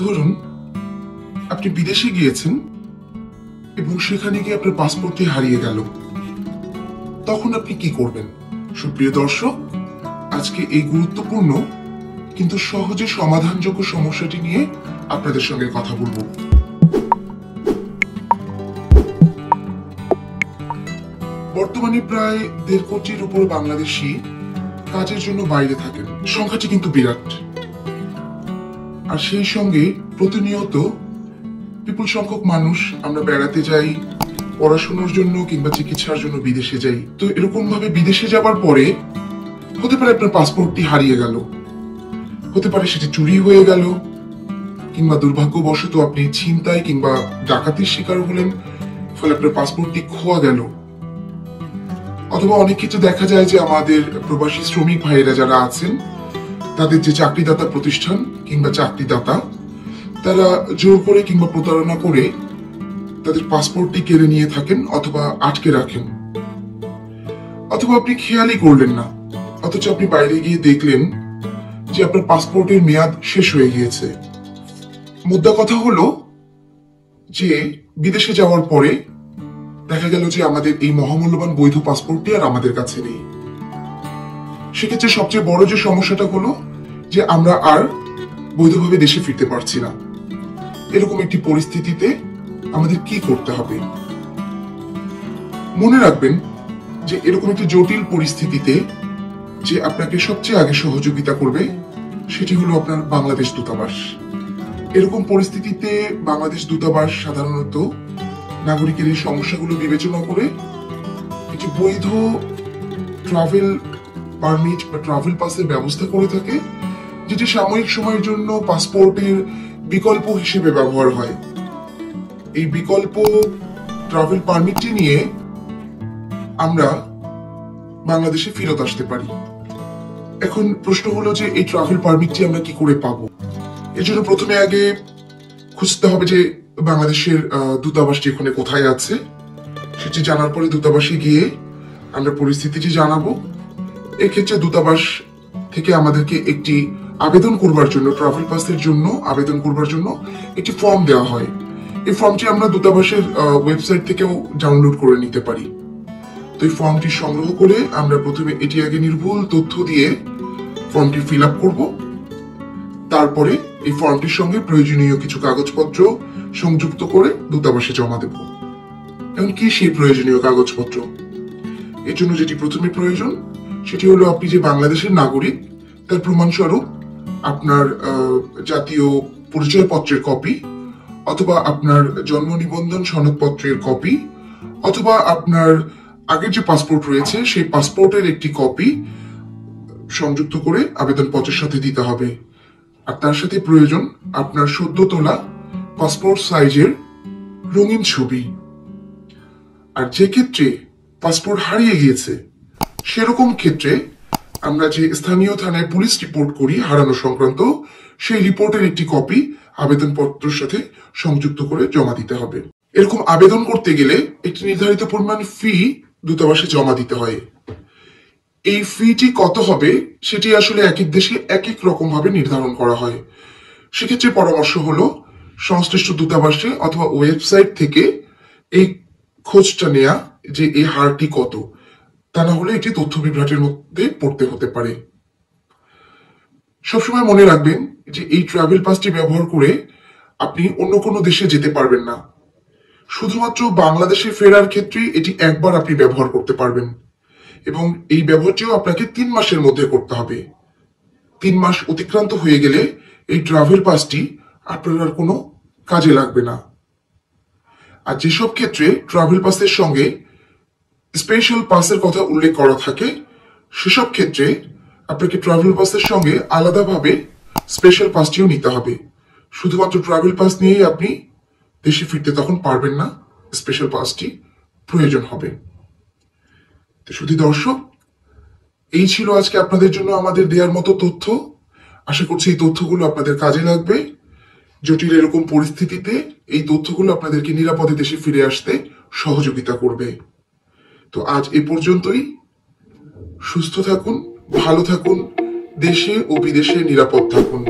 ধরুন আপনি বিদেশে গিয়েছেন এবং সেখানে গিয়ে আপনার পাসপোর্টটি হারিয়ে গেল, তখন আপনি কি করবেন? সুপ্রিয় দর্শক, আজকে এই গুরুত্বপূর্ণ কিন্তু সহজে সমাধানযোগ্য সমস্যাটি নিয়ে আপনাদের সঙ্গে কথা বলবো। বর্তমানে প্রায় 1.5 কোটির উপর বাংলাদেশি কাজের জন্য বাইরে থাকেন। সংখ্যাটি কিন্তু বিরাট। আর সেই সঙ্গে প্রতিনিয়ত বিপুল সংখ্যক মানুষ আমরা বেড়াতে যাই, পড়াশোনার জন্য কিংবা চিকিৎসার জন্য বিদেশে যাই। তো এরকম ভাবে বিদেশে যাবার পরে হতে পারে আপনার পাসপোর্টটি হারিয়ে গেল, হতে পারে সেটি চুরি হয়ে গেল, কিংবা দুর্ভাগ্যবশত আপনি ছিনতাই কিংবা ডাকাতির শিকার হলেন, ফলে আপনার পাসপোর্টটি খোয়া গেল। অথবা অনেক ক্ষেত্রে দেখা যায় যে আমাদের প্রবাসী শ্রমিক ভাইয়েরা যারা আছেন, তাদের যে চাকরিদাতা প্রতিষ্ঠান কিংবা চাকরিদাতা, তারা জোর করে কিংবা প্রতারণা করে তাদের পাসপোর্টটি কেড়ে নিয়ে থাকেন অথবা আটকে রাখেন। অথবা আপনি খেয়ালই করলেন না, অথচ আপনি বাইরে গিয়ে দেখলেন যে আপনার পাসপোর্টের মেয়াদ শেষ হয়ে গিয়েছে। মুদ্রা কথা হলো যে বিদেশে যাওয়ার পরে দেখা গেল যে আমাদের এই মহামূল্যবান বৈধ পাসপোর্টটি আর আমাদের কাছে নেই। সেক্ষেত্রে সবচেয়ে বড় যে সমস্যাটা হলো যে আমরা আর বৈধভাবে দেশে ফিরতে পারছি না। এরকম একটি পরিস্থিতিতে আমাদের কি করতে হবে? মনে রাখবেন যে এরকম একটি জটিল পরিস্থিতিতে যে আপনাকে সবচেয়ে আগে সহযোগিতা করবে সেটি হলো আপনার বাংলাদেশ দূতাবাস। এরকম পরিস্থিতিতে বাংলাদেশ দূতাবাস সাধারণত নাগরিকের এই সমস্যাগুলো বিবেচনা করে একটি বৈধ ট্রাভেল পারমিট বা ট্রাভেল পাসের ব্যবস্থা করে থাকে, যেটি সাময়িক সময়ের জন্য পাসপোর্টের বিকল্প হিসেবে ব্যবহার হয়। এই বিকল্প ট্রাভেল পারমিটটি নিয়ে আমরা বাংলাদেশে ফেরত আসতে পারি। এখন প্রশ্ন হলো যে এই ট্রাভেল পারমিটটি আমরা কি করে পাবো? এর জন্য প্রথমে আগে খুঁজতে হবে যে বাংলাদেশের দূতাবাসটি এখানে কোথায় আছে। সেটি জানার পরে দূতাবাসে গিয়ে আমরা পরিস্থিতিটি জানাবো। এক্ষেত্রে দূতাবাস থেকে আমাদেরকে একটি আবেদন করবার জন্য, ট্রাভেল পাসের জন্য আবেদন করবার জন্য একটি ফর্ম দেওয়া হয়। এই ফর্মটি আমরা দূতাবাসের ওয়েবসাইট থেকেও ডাউনলোড করে নিতে পারি। তো এই ফর্মটি সংগ্রহ করে আমরা প্রথমে এটি আগে নির্ভুল তথ্য দিয়ে ফর্মটি ফিল আপ করবো। তারপরে এই ফর্মটির সঙ্গে প্রয়োজনীয় কিছু কাগজপত্র সংযুক্ত করে দূতাবাসে জমা দেব। এখন কি সেই প্রয়োজনীয় কাগজপত্র? এর জন্য যেটি প্রথমে প্রয়োজন সেটি হলো আপনি যে বাংলাদেশের নাগরিক তার প্রমাণস্বরূপ আপনার জাতীয় পরিচয়পত্রের কপি, অথবা আপনার জন্ম নিবন্ধন সনদপত্রের কপি, অথবা আপনার আগের যে পাসপোর্ট রয়েছে সেই পাসপোর্টের একটি কপি সংযুক্ত করে আবেদনপত্রের সাথে দিতে হবে। আর তার সাথে প্রয়োজন আপনার সদ্য তোলা পাসপোর্ট সাইজের রঙিন ছবি। আর যে ক্ষেত্রে পাসপোর্ট হারিয়ে গিয়েছে সেরকম ক্ষেত্রে আমরা যে স্থানীয় থানায় পুলিশ রিপোর্ট করি হারানো সংক্রান্ত, সেই রিপোর্টের একটি কপি আবেদনপত্রের সাথে সংযুক্ত করে জমা দিতে হবে। এরকম আবেদন করতে গেলে একটি নির্ধারিত পরিমাণ ফি দূতাবাসে জমা দিতে হয়। এই ফিটি কত হবে সেটি আসলে এক এক দেশে এক এক রকম ভাবে নির্ধারণ করা হয়। সেক্ষেত্রে পরামর্শ হলো সংশ্লিষ্ট দূতাবাসে অথবা ওয়েবসাইট থেকে এই খোঁজটা নেয়া যে এই হারটি কত। তা না হলে এটি তথ্য বিভ্রাটের মধ্যে পড়তে হতে পারে। সবসময় মনে রাখবেন যে এই ট্রাভেল পাসটি ব্যবহার করে আপনি অন্য কোনো দেশে যেতে পারবেন না। শুধুমাত্র বাংলাদেশে ফেরার ক্ষেত্রে এটি একবার আপনি ব্যবহার করতে পারবেন, এবং এই ব্যবহারটিও আপনাকে 3 মাসের মধ্যে করতে হবে। 3 মাস অতিক্রান্ত হয়ে গেলে এই ট্রাভেল পাসটি আপনার আর কোনো কাজে লাগবে না। আর যেসব ক্ষেত্রে ট্রাভেল পাসের সঙ্গে স্পেশাল পাসের কথা উল্লেখ করা থাকে, সেসব ক্ষেত্রে আপনাকে ট্রাভেল পাসের সঙ্গে আলাদাভাবে স্পেশাল পাসটিও নিতে হবে। শুধুমাত্র ট্রাভেল পাস নিয়েই আপনি দেশে ফিরতে তখন পারবেন না, স্পেশাল পাসটি প্রয়োজন হবে। তো শুধু দর্শক, এই ছিল আজকে আপনাদের জন্য আমাদের দেওয়ার মতো তথ্য। আশা করছি এই তথ্যগুলো আপনাদের কাজে লাগবে। জটিল এরকম পরিস্থিতিতে এই তথ্যগুলো আপনাদেরকে নিরাপদে দেশে ফিরে আসতে সহযোগিতা করবে। তো আজ এ পর্যন্তই। সুস্থ থাকুন, ভালো থাকুন, দেশে ও বিদেশে নিরাপদ থাকুন।